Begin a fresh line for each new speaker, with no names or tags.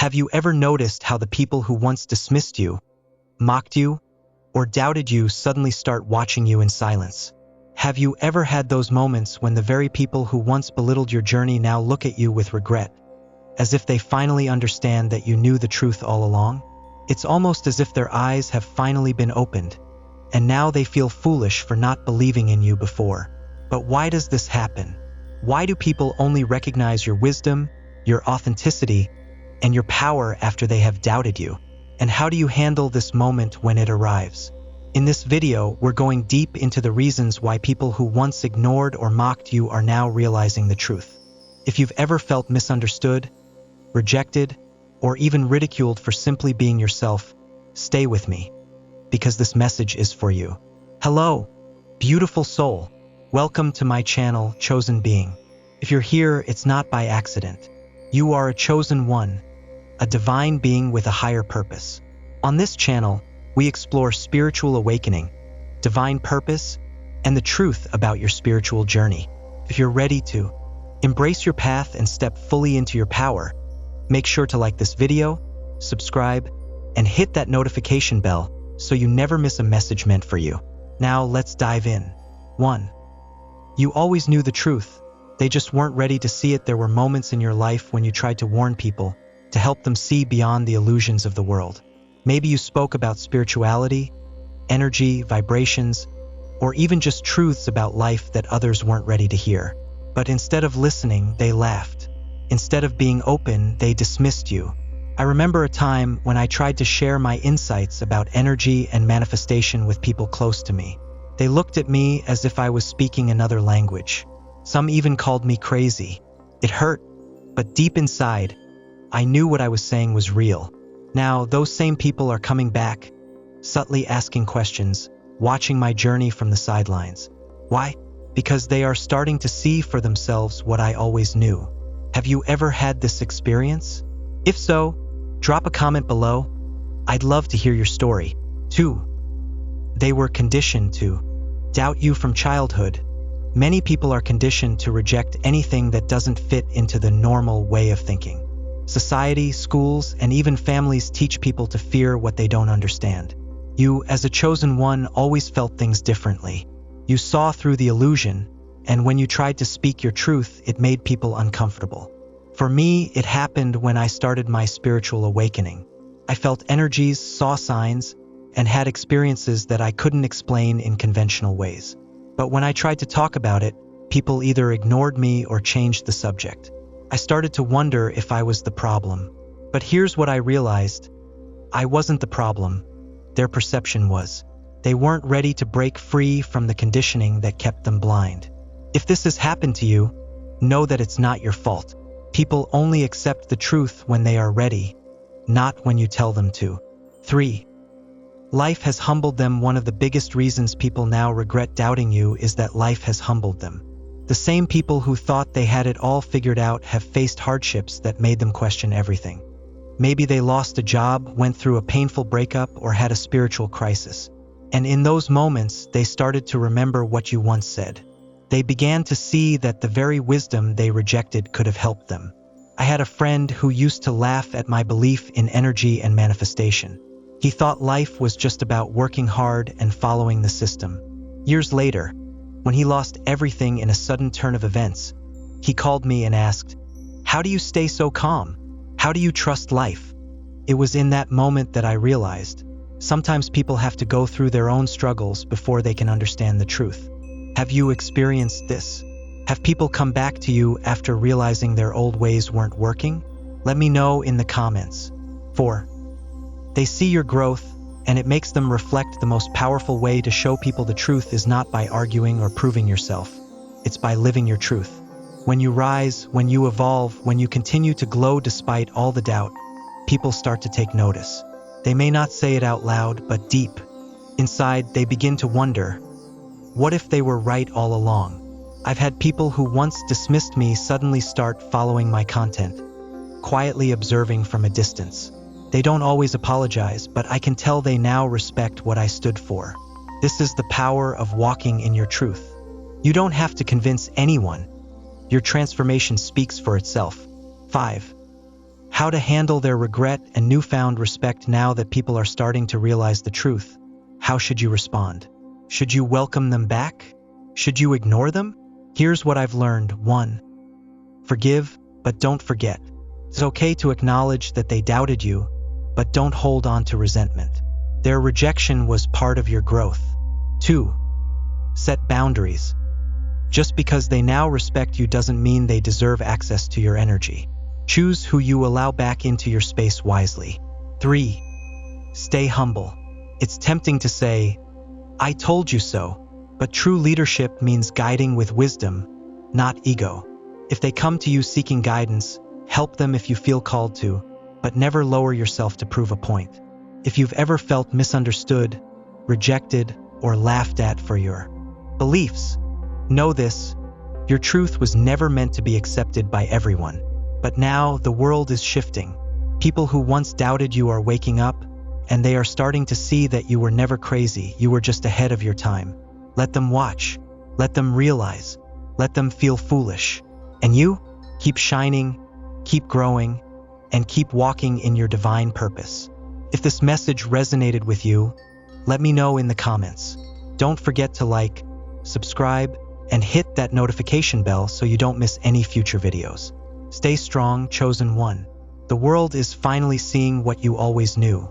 Have you ever noticed how the people who once dismissed you, mocked you, or doubted you suddenly start watching you in silence? Have you ever had those moments when the very people who once belittled your journey now look at you with regret, as if they finally understand that you knew the truth all along? It's almost as if their eyes have finally been opened, and now they feel foolish for not believing in you before. But why does this happen? Why do people only recognize your wisdom, your authenticity, and your power after they have doubted you? And how do you handle this moment when it arrives? In this video, we're going deep into the reasons why people who once ignored or mocked you are now realizing the truth. If you've ever felt misunderstood, rejected, or even ridiculed for simply being yourself, stay with me, because this message is for you. Hello, beautiful soul. Welcome to my channel, Chosen Being. If you're here, it's not by accident. You are a chosen one, a divine being with a higher purpose. On this channel, we explore spiritual awakening, divine purpose, and the truth about your spiritual journey. If you're ready to embrace your path and step fully into your power, make sure to like this video, subscribe, and hit that notification bell so you never miss a message meant for you. Now let's dive in. 1. You always knew the truth. They just weren't ready to see it. There were moments in your life when you tried to warn people, to help them see beyond the illusions of the world. Maybe you spoke about spirituality, energy, vibrations, or even just truths about life that others weren't ready to hear. But instead of listening, they laughed. Instead of being open, they dismissed you. I remember a time when I tried to share my insights about energy and manifestation with people close to me. They looked at me as if I was speaking another language. Some even called me crazy. It hurt, but deep inside, I knew what I was saying was real. Now, those same people are coming back, subtly asking questions, watching my journey from the sidelines. Why? Because they are starting to see for themselves what I always knew. Have you ever had this experience? If so, drop a comment below. I'd love to hear your story. 2. They were conditioned to doubt you from childhood. Many people are conditioned to reject anything that doesn't fit into the normal way of thinking. Society, schools, and even families teach people to fear what they don't understand. You, as a chosen one, always felt things differently. You saw through the illusion, and when you tried to speak your truth, it made people uncomfortable. For me, it happened when I started my spiritual awakening. I felt energies, saw signs, and had experiences that I couldn't explain in conventional ways. But when I tried to talk about it, people either ignored me or changed the subject. I started to wonder if I was the problem. But here's what I realized. I wasn't the problem. Their perception was. They weren't ready to break free from the conditioning that kept them blind. If this has happened to you, know that it's not your fault. People only accept the truth when they are ready, not when you tell them to. 3. Life has humbled them. One of the biggest reasons people now regret doubting you is that life has humbled them. The same people who thought they had it all figured out have faced hardships that made them question everything. Maybe they lost a job, went through a painful breakup, or had a spiritual crisis. And in those moments, they started to remember what you once said. They began to see that the very wisdom they rejected could have helped them. I had a friend who used to laugh at my belief in energy and manifestation. He thought life was just about working hard and following the system. Years later, when he lost everything in a sudden turn of events, he called me and asked, "How do you stay so calm? How do you trust life?" It was in that moment that I realized, sometimes people have to go through their own struggles before they can understand the truth. Have you experienced this? Have people come back to you after realizing their old ways weren't working? Let me know in the comments. 4. They see your growth, and it makes them reflect. The most powerful way to show people the truth is not by arguing or proving yourself. It's by living your truth. When you rise, when you evolve, when you continue to glow despite all the doubt, people start to take notice. They may not say it out loud, but deep inside, they begin to wonder, what if they were right all along? I've had people who once dismissed me suddenly start following my content, quietly observing from a distance. They don't always apologize, but I can tell they now respect what I stood for. This is the power of walking in your truth. You don't have to convince anyone. Your transformation speaks for itself. 5. how to handle their regret and newfound respect now that people are starting to realize the truth. How should you respond? Should you welcome them back? Should you ignore them? Here's what I've learned. 1. Forgive, but don't forget. It's okay to acknowledge that they doubted you, but don't hold on to resentment. Their rejection was part of your growth. 2. Set boundaries. Just because they now respect you doesn't mean they deserve access to your energy. Choose who you allow back into your space wisely. 3. Stay humble. It's tempting to say, "I told you so," but true leadership means guiding with wisdom, not ego. If they come to you seeking guidance, help them if you feel called to, but never lower yourself to prove a point. If you've ever felt misunderstood, rejected, or laughed at for your beliefs, know this: your truth was never meant to be accepted by everyone. But now the world is shifting. People who once doubted you are waking up, and they are starting to see that you were never crazy, you were just ahead of your time. Let them watch, let them realize, let them feel foolish. And you, keep shining, keep growing, and keep walking in your divine purpose. If this message resonated with you, let me know in the comments. Don't forget to like, subscribe, and hit that notification bell so you don't miss any future videos. Stay strong, chosen one. The world is finally seeing what you always knew.